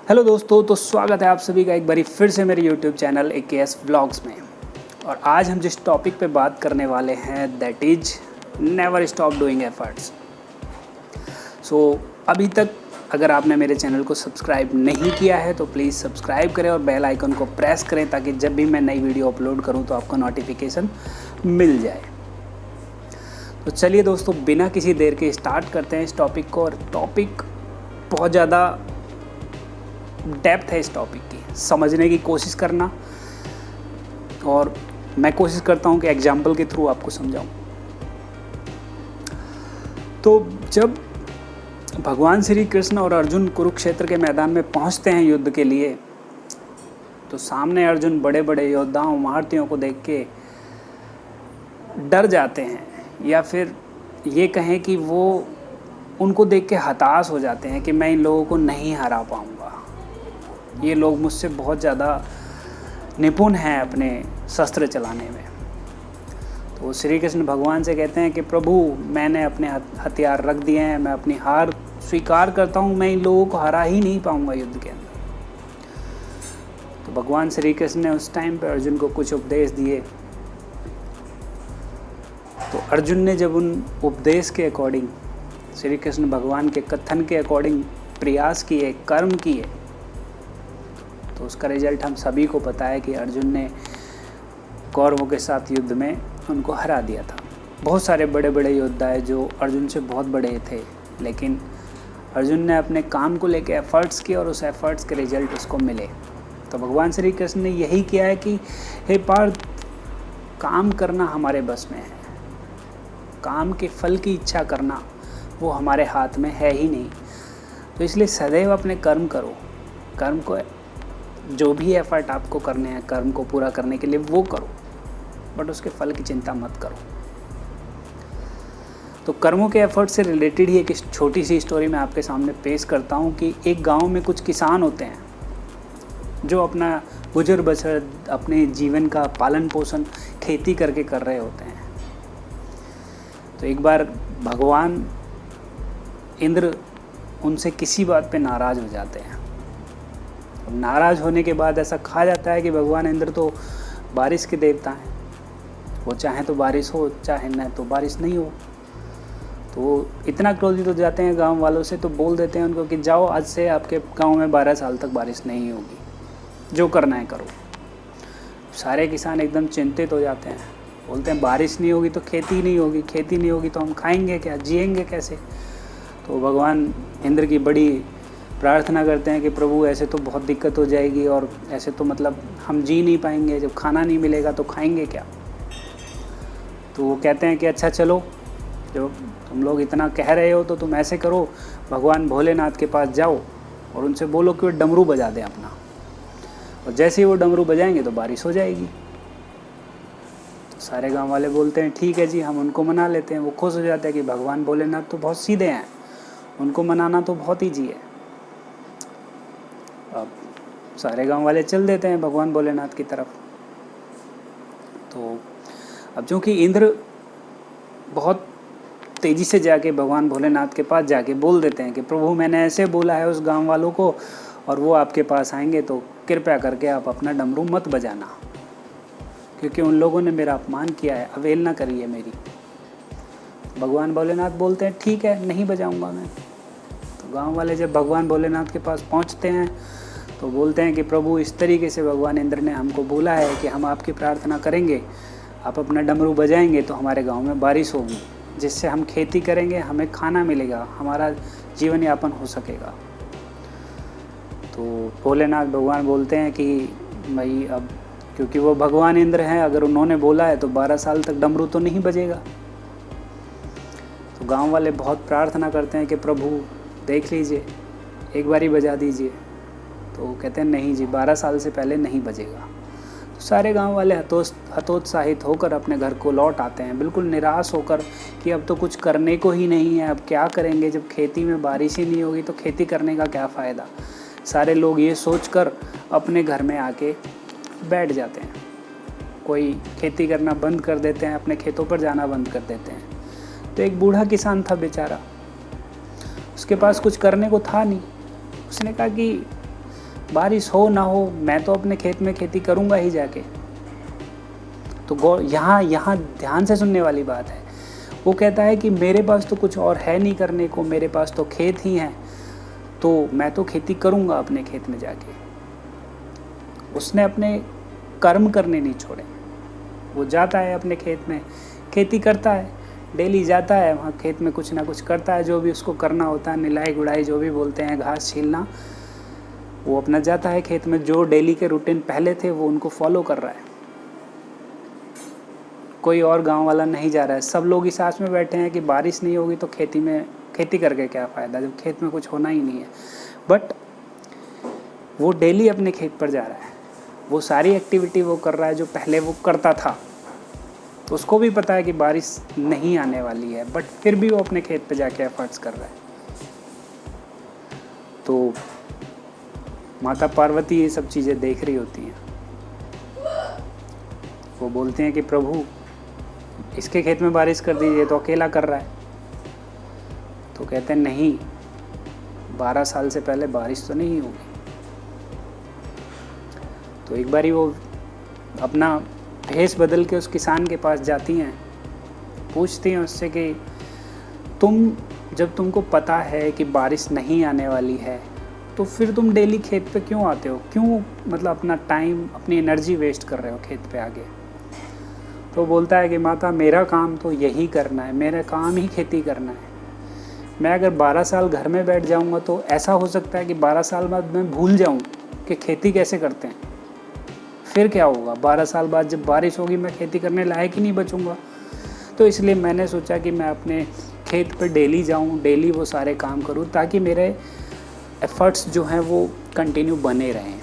Hello दोस्तों, तो स्वागत है आप सभी का एक बारी फिर से मेरे यूट्यूब चैनल AKS व्लॉग्स में। और आज हम जिस टॉपिक पे बात करने वाले हैं that is never stop doing efforts. So अभी तक अगर आपने मेरे चैनल को सब्सक्राइब नहीं किया है तो प्लीज़ सब्सक्राइब करें और बेल आइकन को प्रेस करें ताकि जब भी मैं नई वीडियो अपलोड करूं तो आपको नोटिफिकेशन मिल जाए। तो चलिए दोस्तों, बिना किसी देर के स्टार्ट करते हैं इस टॉपिक को। और टॉपिक बहुत ज़्यादा डेप्थ है इस टॉपिक की, समझने की कोशिश करना, और मैं कोशिश करता हूँ कि एग्जाम्पल के थ्रू आपको समझाऊँ। तो जब भगवान श्री कृष्ण और अर्जुन कुरुक्षेत्र के मैदान में पहुँचते हैं युद्ध के लिए, तो सामने अर्जुन बड़े बड़े योद्धाओं महारथियों को देख के डर जाते हैं, या फिर ये कहें कि वो उनको देख के हताश हो जाते हैं कि मैं इन लोगों को नहीं हरा पाऊँगा, ये लोग मुझसे बहुत ज़्यादा निपुण हैं अपने शस्त्र चलाने में। तो श्री कृष्ण भगवान से कहते हैं कि प्रभु, मैंने अपने हथियार रख दिए हैं, मैं अपनी हार स्वीकार करता हूँ, मैं इन लोगों को हरा ही नहीं पाऊँगा युद्ध के अंदर। तो भगवान श्री कृष्ण ने उस टाइम पे अर्जुन को कुछ उपदेश दिए। तो अर्जुन ने जब उन उपदेश के अकॉर्डिंग, श्री कृष्ण भगवान के कथन के अकॉर्डिंग प्रयास किए, कर्म किए, तो उसका रिजल्ट हम सभी को पता है कि अर्जुन ने कौरवों के साथ युद्ध में उनको हरा दिया था। बहुत सारे बड़े बड़े योद्धा हैं जो अर्जुन से बहुत बड़े थे, लेकिन अर्जुन ने अपने काम को लेकर एफर्ट्स किए और उस एफर्ट्स के रिजल्ट उसको मिले। तो भगवान श्री कृष्ण ने यही किया है कि हे पार्थ, काम करना हमारे बस में है, काम के फल की इच्छा करना वो हमारे हाथ में है ही नहीं। तो इसलिए सदैव अपने कर्म करो, कर्म को जो भी एफर्ट आपको करने हैं कर्म को पूरा करने के लिए वो करो, बट उसके फल की चिंता मत करो। तो कर्मों के एफर्ट से रिलेटेड ही एक छोटी सी स्टोरी मैं आपके सामने पेश करता हूँ कि एक गांव में कुछ किसान होते हैं जो अपना गुजर बसर, अपने जीवन का पालन पोषण खेती करके कर रहे होते हैं। तो एक बार भगवान इंद्र उनसे किसी बात पे नाराज़ हो जाते हैं। नाराज़ होने के बाद ऐसा कहा जाता है कि भगवान इंद्र तो बारिश के देवता हैं, वो चाहे तो बारिश हो, चाहे न तो बारिश नहीं हो। तो वो इतना क्रोधित हो जाते हैं गांव वालों से, तो बोल देते हैं उनको कि जाओ, आज से आपके गांव में 12 साल तक बारिश नहीं होगी, जो करना है करो। सारे किसान एकदम चिंतित हो जाते हैं, बोलते हैं बारिश नहीं होगी तो खेती नहीं होगी, खेती नहीं होगी तो हम खाएंगे क्या, जिएंगे कैसे। तो भगवान इंद्र की बड़ी प्रार्थना करते हैं कि प्रभु, ऐसे तो बहुत दिक्कत हो जाएगी और ऐसे तो मतलब हम जी नहीं पाएंगे, जब खाना नहीं मिलेगा तो खाएंगे क्या। तो वो कहते हैं कि अच्छा चलो, जब तुम लोग इतना कह रहे हो तो तुम ऐसे करो, भगवान भोलेनाथ के पास जाओ और उनसे बोलो कि वो डमरू बजा दें अपना, और जैसे ही वो डमरू बजाएंगे तो बारिश हो जाएगी। तो सारे गांव वाले बोलते हैं ठीक है जी, हम उनको मना लेते हैं। वो खुश हो जाते हैं कि भगवान भोलेनाथ तो बहुत सीधे हैं, उनको मनाना तो बहुत ईजी है। अब सारे गांव वाले चल देते हैं भगवान भोलेनाथ की तरफ। तो अब चूँकि इंद्र बहुत तेज़ी से जाके भगवान भोलेनाथ के पास जाके बोल देते हैं कि प्रभु, मैंने ऐसे बोला है उस गांव वालों को और वो आपके पास आएंगे, तो कृपया करके आप अपना डमरू मत बजाना, क्योंकि उन लोगों ने मेरा अपमान किया है, अवहेलना करी है मेरी। भगवान भोलेनाथ बोलते हैं ठीक है, नहीं बजाऊंगा मैं। तो गांव वाले जब भगवान भोलेनाथ के पास पहुंचते हैं तो बोलते हैं कि प्रभु, इस तरीके से भगवान इंद्र ने हमको बोला है कि हम आपकी प्रार्थना करेंगे, आप अपना डमरू बजाएंगे तो हमारे गांव में बारिश होगी, जिससे हम खेती करेंगे, हमें खाना मिलेगा, हमारा जीवन यापन हो सकेगा। तो भोलेनाथ भगवान बोलते हैं कि भाई, अब क्योंकि वो भगवान इंद्र हैं, अगर उन्होंने बोला है तो 12 साल तक डमरू तो नहीं बजेगा। तो गांव वाले बहुत प्रार्थना करते हैं कि प्रभु देख लीजिए, एक बार ही बजा दीजिए। तो वो कहते हैं नहीं जी, 12 साल से पहले नहीं बजेगा। तो सारे गांव वाले हतोत्साहित होकर अपने घर को लौट आते हैं, बिल्कुल निराश होकर कि अब तो कुछ करने को ही नहीं है, अब क्या करेंगे, जब खेती में बारिश ही नहीं होगी तो खेती करने का क्या फ़ायदा। सारे लोग ये सोचकर अपने घर में आके बैठ जाते हैं, कोई खेती करना बंद कर देते हैं, अपने खेतों पर जाना बंद कर देते हैं। तो एक बूढ़ा किसान था बेचारा, उसके पास कुछ करने को था नहीं। उसने कहा कि बारिश हो ना हो मैं तो अपने खेत में खेती करूँगा ही जाके। तो यहाँ ध्यान से सुनने वाली बात है। वो कहता है कि मेरे पास तो कुछ और है नहीं करने को, मेरे पास तो खेत ही हैं, तो मैं तो खेती करूँगा अपने खेत में जाके। उसने अपने कर्म करने नहीं छोड़े। वो जाता है अपने खेत में, खेती करता है, डेली जाता है वहाँ खेत में, कुछ ना कुछ करता है, जो भी उसको करना होता है, निलाई गुड़ाई जो भी बोलते हैं, घास छीलना, वो अपना जाता है खेत में। जो डेली के रूटीन पहले थे वो उनको फॉलो कर रहा है। कोई और गांव वाला नहीं जा रहा है। सब लोग इस आस में बैठे हैं कि बारिश नहीं होगी तो खेती करके क्या फ़ायदा, जब खेत में कुछ होना ही नहीं है। बट वो डेली अपने खेत पर जा रहा है, वो सारी एक्टिविटी वो कर रहा है जो पहले वो करता था। तो उसको भी पता है कि बारिश नहीं आने वाली है, बट फिर भी वो अपने खेत पे जाके एफर्ट्स कर रहा है। तो माता पार्वती ये सब चीज़ें देख रही होती हैं। वो बोलते हैं कि प्रभु इसके खेत में बारिश कर दीजिए, तो अकेला कर रहा है। तो कहते हैं नहीं, 12 साल से पहले बारिश तो नहीं होगी। तो एक बारी वो अपना भेष बदल के उस किसान के पास जाती हैं, पूछती हैं उससे कि जब तुमको पता है कि बारिश नहीं आने वाली है तो फिर तुम डेली खेत पे क्यों आते हो, क्यों मतलब अपना टाइम अपनी एनर्जी वेस्ट कर रहे हो खेत पे आगे। तो बोलता है कि माता मेरा काम तो यही करना है, मेरा काम ही खेती करना है। मैं अगर 12 साल घर में बैठ जाऊंगा तो ऐसा हो सकता है कि 12 साल बाद मैं भूल जाऊं कि खेती कैसे करते हैं। फिर क्या होगा, 12 साल बाद जब बारिश होगी मैं खेती करने लायक ही नहीं बचूंगा। तो इसलिए मैंने सोचा कि मैं अपने खेत पर डेली जाऊं, डेली वो सारे काम करूं, ताकि मेरे एफर्ट्स जो हैं वो कंटिन्यू बने रहें।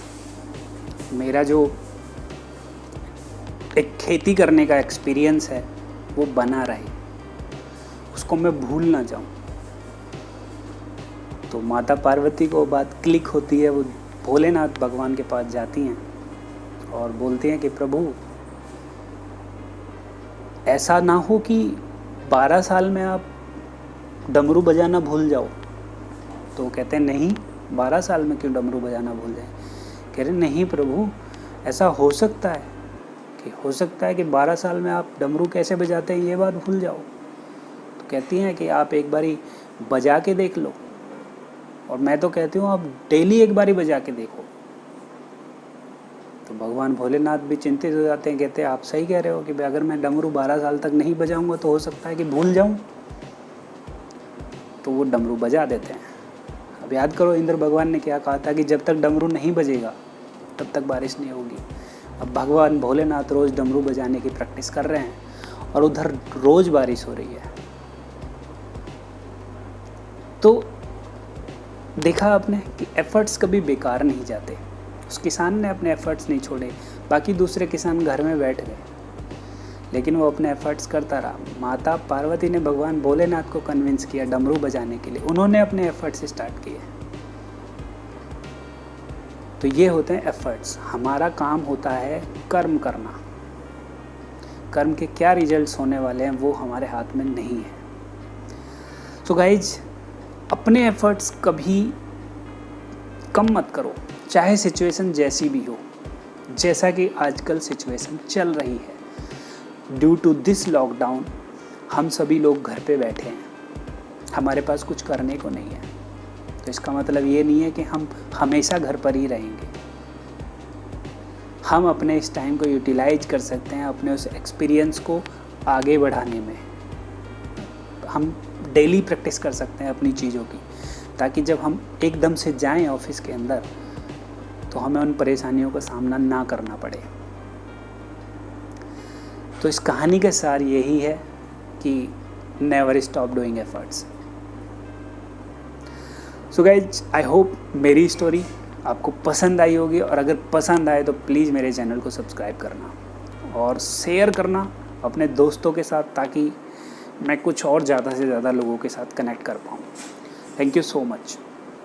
मेरा जो एक खेती करने का एक्सपीरियंस है वो बना रहे, उसको मैं भूल ना जाऊं। तो माता पार्वती को बात क्लिक होती है। वो भोलेनाथ भगवान के पास जाती हैं और बोलती हैं कि प्रभु ऐसा ना हो कि 12 साल में आप डमरू बजाना भूल जाओ। तो वो कहते हैं नहीं, 12 साल में क्यों डमरू बजाना भूल जाए। कह रहे नहीं प्रभु, ऐसा हो सकता है कि 12 साल में आप डमरू कैसे बजाते हैं ये बात भूल जाओ। तो कहती हैं कि आप एक बारी बजा के देख लो, और मैं तो कहती हूँ आप डेली एक बारी बजा के देखो। तो भगवान भोलेनाथ भी चिंतित हो जाते हैं, कहते हैं आप सही कह रहे हो कि अगर मैं डमरू 12 साल तक नहीं बजाऊंगा तो हो सकता है कि भूल जाऊं। तो वो डमरू बजा देते हैं। अब याद करो इंद्र भगवान ने क्या कहा था कि जब तक डमरू नहीं बजेगा तब तक बारिश नहीं होगी। अब भगवान भोलेनाथ रोज़ डमरू बजाने की प्रैक्टिस कर रहे हैं और उधर रोज़ बारिश हो रही है। तो देखा आपने कि एफर्ट्स कभी बेकार नहीं जाते। उस किसान ने अपने एफर्ट्स नहीं छोड़े, बाकी दूसरे किसान घर में बैठ गए, लेकिन वो अपने एफर्ट्स करता रहा। माता पार्वती ने भगवान भोलेनाथ को कन्विंस किया डमरू बजाने के लिए, उन्होंने अपने एफर्ट्स स्टार्ट किए। तो ये होते हैं एफर्ट्स। हमारा काम होता है कर्म करना। कर्म के क्या रिजल्ट्स होने वाले हैं वो हमारे हाथ में नहीं है। तो गाइज, अपने एफर्ट्स कभी कम मत करो, चाहे सिचुएशन जैसी भी हो। जैसा कि आजकल सिचुएशन चल रही है, ड्यू टू दिस लॉकडाउन हम सभी लोग घर पे बैठे हैं, हमारे पास कुछ करने को नहीं है। तो इसका मतलब ये नहीं है कि हम हमेशा घर पर ही रहेंगे। हम अपने इस टाइम को यूटिलाइज कर सकते हैं अपने उस एक्सपीरियंस को आगे बढ़ाने में। हम डेली प्रैक्टिस कर सकते हैं अपनी चीज़ों की, ताकि जब हम एकदम से जाएं ऑफिस के अंदर तो हमें उन परेशानियों का सामना ना करना पड़े। तो इस कहानी का सार यही है कि never stop doing efforts. So guys, I hope मेरी स्टोरी आपको पसंद आई होगी, और अगर पसंद आए तो प्लीज़ मेरे चैनल को सब्सक्राइब करना और शेयर करना अपने दोस्तों के साथ, ताकि मैं कुछ और ज़्यादा से ज़्यादा लोगों के साथ कनेक्ट कर पाऊँ। Thank you so much.